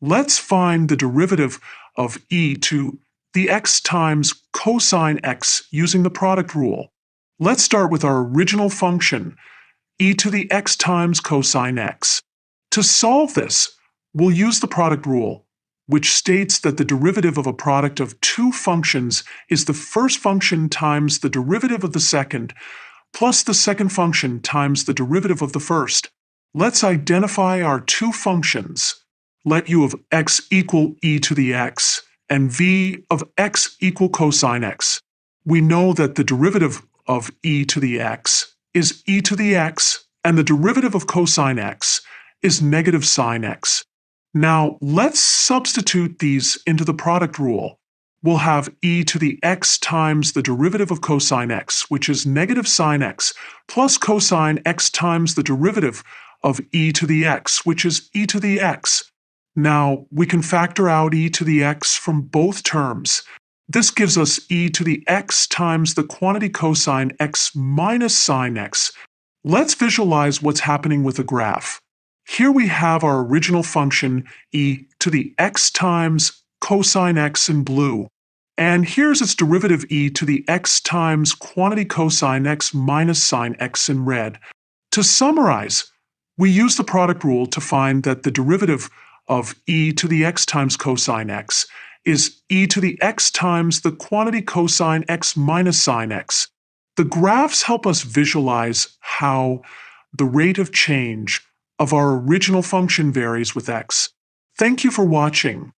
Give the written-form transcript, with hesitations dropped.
Let's find the derivative of e to the x times cosine x using the product rule. Let's start with our original function, e to the x times cosine x. To solve this, we'll use the product rule, which states that the derivative of a product of two functions is the first function times the derivative of the second, plus the second function times the derivative of the first. Let's identify our two functions. Let u of x equal e to the x, and v of x equal cosine x. We know that the derivative of e to the x is e to the x, and the derivative of cosine x is negative sine x. Now, let's substitute these into the product rule. We'll have e to the x times the derivative of cosine x, which is negative sine x, plus cosine x times the derivative of e to the x, which is e to the x. Now, we can factor out e to the x from both terms. This gives us e to the x times the quantity cosine x minus sine x. Let's visualize what's happening with the graph. Here we have our original function e to the x times cosine x in blue. And here's its derivative e to the x times quantity cosine x minus sine x in red. To summarize, we use the product rule to find that the derivative of e to the x times cosine x is e to the x times the quantity cosine x minus sine x. The graphs help us visualize how the rate of change of our original function varies with x. Thank you for watching.